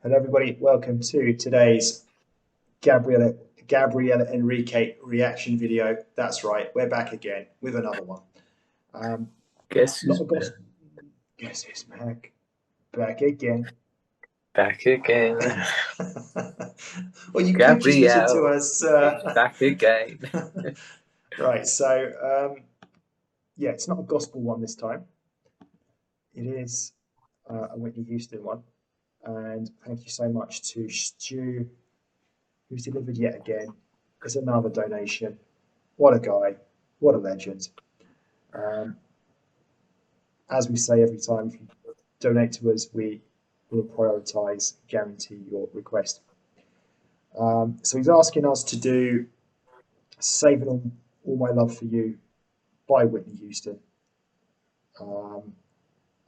Hello, everybody. Welcome to today's Gabriel Henrique reaction video. That's right, we're back again with another one. Guess Not who's a gospel. Guess who's back? Back again. back again? Well, you could just listen to Gabriel us. is back again. Right. So, yeah, it's not a gospel one this time. It is a Whitney Houston one. And thank you so much to Stu, who's delivered yet again. It's another donation. What a guy. What a legend. Um, as we say every time, if you donate to us, we will prioritise, guarantee your request. So he's asking us to do Saving All My Love for You by Whitney Houston.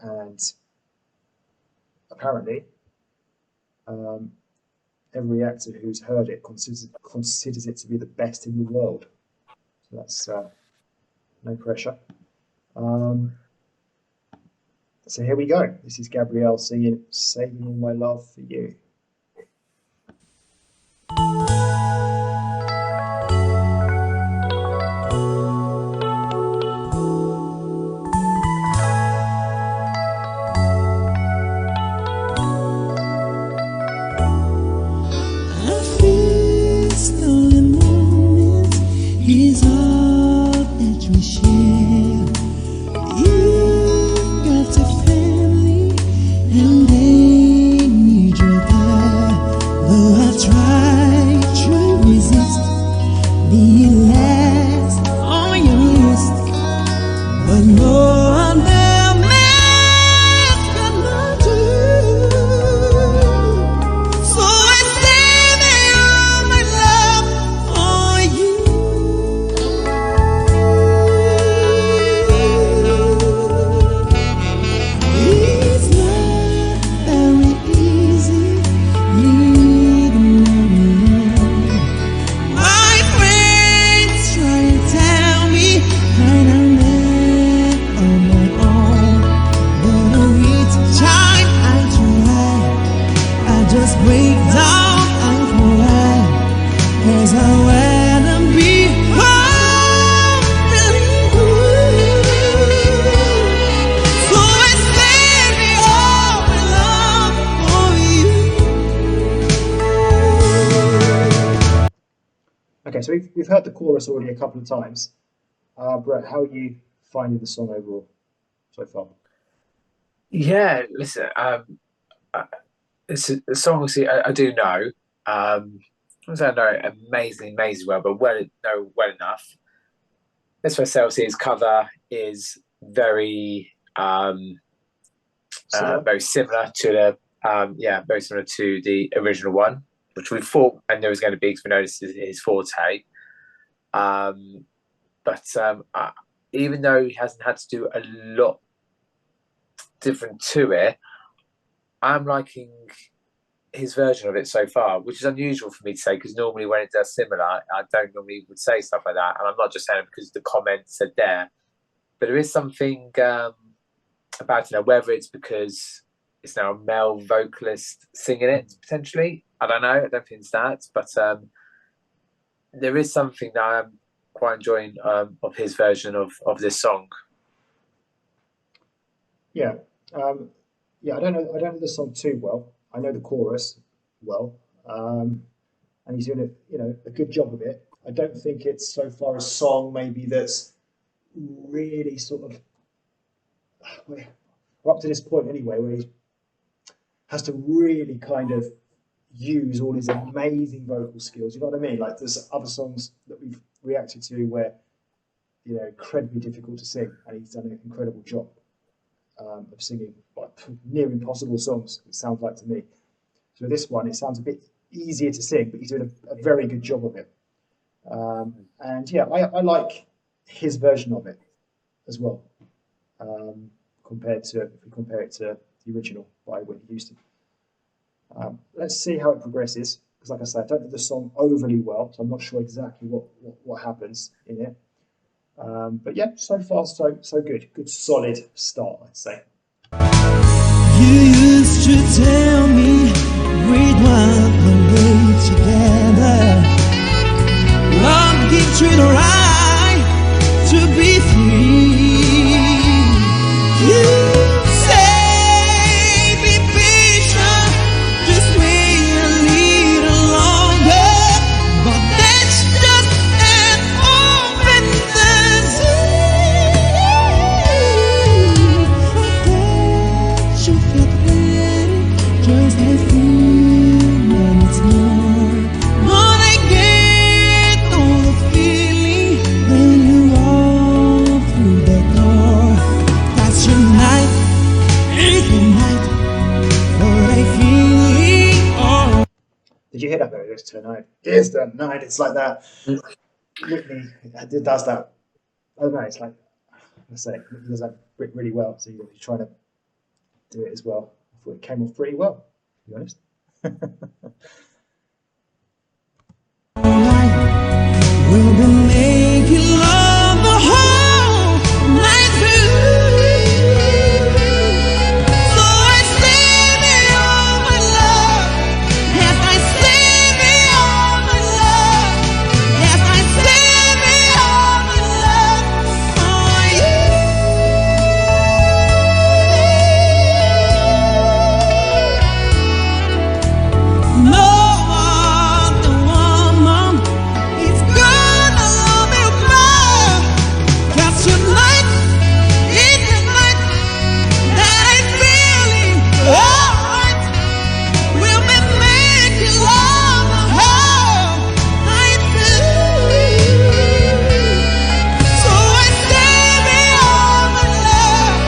And apparently, um, every actor who's heard it considers it to be the best in the world. So that's no pressure. So here we go. This is Gabrielle singing Saving All My Love for You. Is all that we share. You've got a family and they need you there. Though I try to resist being last on your list, but no other man can do. So I save all my love for you. Break down and cry, 'cause I wanna be home with you. So I save me all my love for you. Okay, so we've heard the chorus already a couple of times. Brett, how are you finding the song overall so far? Yeah, listen, it's a song obviously I do know. I don't know it amazing well, but know well enough. This for obviously his cover is very very similar to the very similar to the original one, which we thought and there was going to be because we noticed his forte. Even though he hasn't had to do a lot different to it, I'm liking his version of it so far, which is unusual for me to say because normally when it does similar, I don't normally would say stuff like that. And I'm not just saying it because the comments are there, but there is something about whether it's because it's now a male vocalist singing it potentially. I don't know. I don't think it's that, but there is something that I'm quite enjoying of his version of this song. Yeah. Yeah, I don't know the song too well. I know the chorus well, and he's doing a good job of it. I don't think it's so far a song maybe that's really sort of up to this point anyway, where he has to really kind of use all his amazing vocal skills. You know what I mean? Like there's other songs that we've reacted to where incredibly difficult to sing, and he's done an incredible job of singing like near impossible songs, it sounds like to me. So this one, it sounds a bit easier to sing, but he's doing a very good job of it. And yeah, I like his version of it as well, if we compare it to the original by Whitney Houston. Let's see how it progresses, because like I say, I don't know the song overly well, so I'm not sure exactly what happens in it. But yeah, so far so good. Good solid start, I'd say. You used to tell me Did you hear that? It's tonight. It's the night. It's like that. Mm. Whitney does that. I don't know. It's like I say, he does that really well. So you're trying to do it as well. I thought it came off pretty well, to be honest. We'll be making love the whole night through. So I send me all my love. Yes, I send me all my love. Yes, I send me all my love for you. No other woman is gonna love me more. 'Cause tonight is the night that I'm feeling alright. We'll be making love the whole night through. So I send me all my love.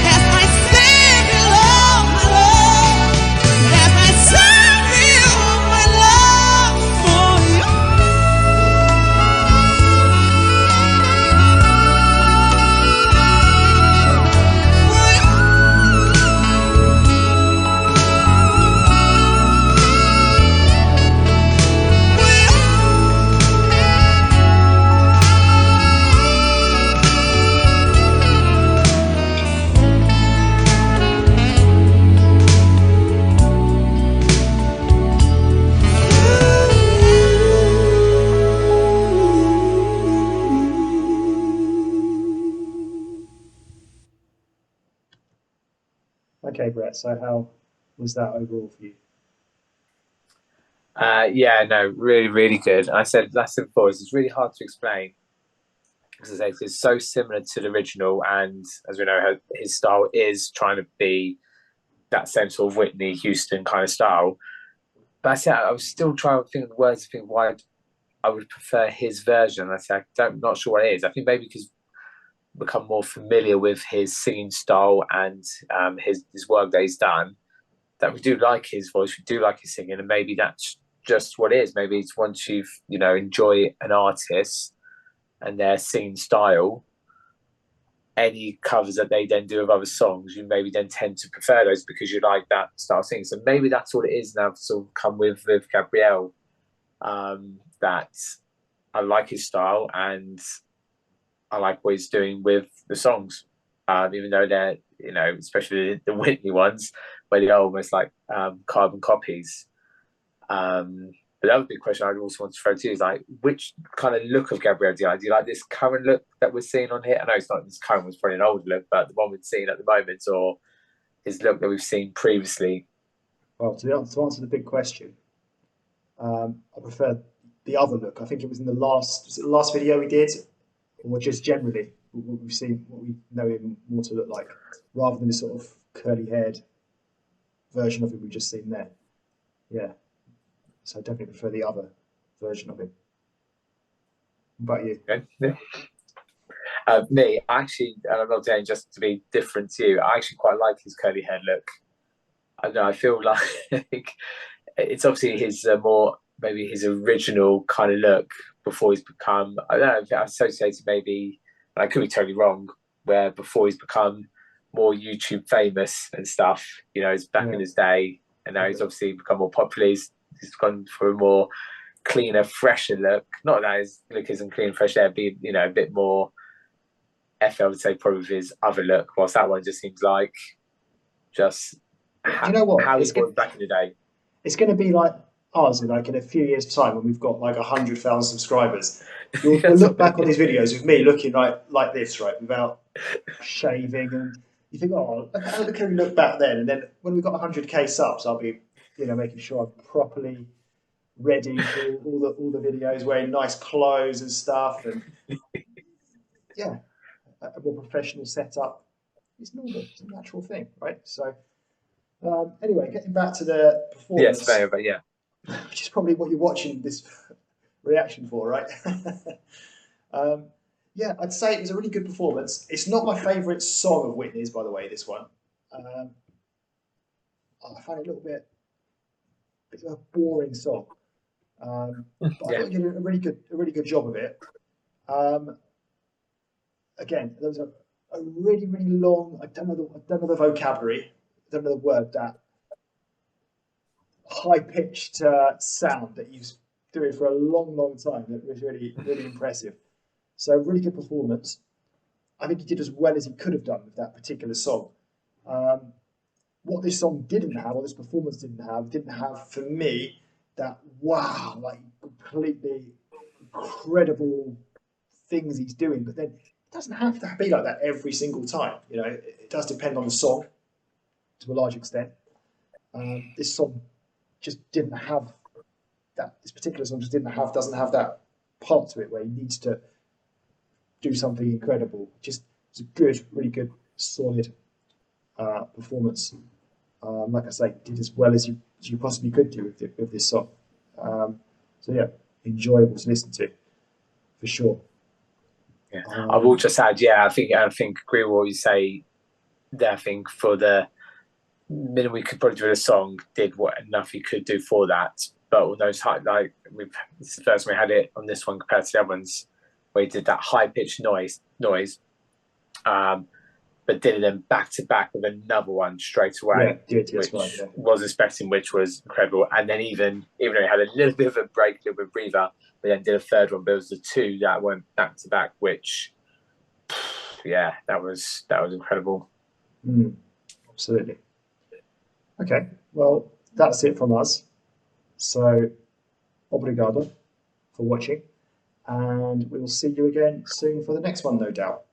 Yes, I send me all my love. Yes, I send me all my love for you. Okay, Brett. So how was that overall for you? Yeah, no, really, really good. I said last and before, it's really hard to explain because I say it's so similar to the original, and as we know, his style is trying to be that same sort of Whitney Houston kind of style. But I said I was still trying to think of the words to think why I would prefer his version. I said I'm not sure what it is. I think maybe because become more familiar with his singing style and his work that he's done, that we do like his voice, we do like his singing, and maybe that's just what it is. Maybe it's once you've enjoy an artist and their singing style, any covers that they then do of other songs, you maybe then tend to prefer those because you like that style of singing. So maybe that's what it is now. Sort of come with Gabriel, that I like his style and I like what he's doing with the songs, even though they're especially the Whitney ones where they're almost like carbon copies. But that would be a question I'd also want to throw to you is like, which kind of look of Gabriel do you like? Do you like this current look that we're seeing on here? I know it's not this current one's probably an older look, but the one we're seeing at the moment, or his look that we've seen previously? Well, to answer the big question, I prefer the other look. I think it was in the last video we did, or just generally what we've seen, what we know him more to look like, rather than this sort of curly-haired version of him we've just seen there. Yeah. So I definitely prefer the other version of him. What about you? Okay. Me, actually, and I'm not saying just to be different to you, I actually quite like his curly hair look. I don't know, I feel like it's obviously his more, maybe his original kind of look before he's become, I don't know, I associated maybe, and I could be totally wrong, where before he's become more YouTube famous and stuff, it's back in his day, and now he's obviously become more popular. He's gone for a more cleaner, fresher look. Not that his look isn't clean, fresh air, be a bit more I would say probably his other look. Whilst that one just seems like just you know what? How he was back in the day. It's going to be like ours in a few years' time when we've got like 100,000 subscribers. You'll look back on these videos with me looking like this, right, without shaving, and you think, oh, look how we look back then. And then when we've got 100k subs, I'll be making sure I'm properly ready for all the videos, wearing nice clothes and stuff, and yeah, a more professional setup. It's normal. It's a natural thing, right? So anyway, getting back to the performance. Yes, fair, but yeah, which is probably what you're watching this reaction for, right? Yeah, I'd say it was a really good performance. It's not my favourite song of Whitney's, by the way, this one. I find it a little bit bit of a boring song. But I thought he did a really good job of it. Again, there was a really long. I don't know the vocabulary. I don't know the word, that high pitched sound that he's doing for a long time. That was really impressive. So really good performance. I think he did as well as he could have done with that particular song. What this song didn't have, or this performance didn't have for me, that wow, like completely incredible things he's doing. But then it doesn't have to be like that every single time. You know, it does depend on the song to a large extent. This song just didn't have that. This particular song doesn't have that part to it where he needs to do something incredible. Just it's a good, really good, solid performance. Like I say, did as well as you possibly could do with this song. So yeah, enjoyable to listen to, for sure. Yeah. I will just add, I think agree with what you say there. I think for the minimum we could probably do with a song, did what enough he could do for that. But all those this is the first time we had it on this one compared to the other ones, where he did that high pitched noise, but did it then back to back with another one straight away, which was expecting, which was incredible. And then even though he had a little bit of a break, a little bit of breather, but then did a third one. But it was the two that went back to back, which, that was incredible. Absolutely. Okay, well, that's it from us. So, obrigado for watching, and we will see you again soon for the next one, no doubt.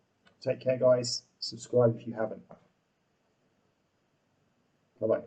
Take care, guys. Subscribe if you haven't. Bye-bye.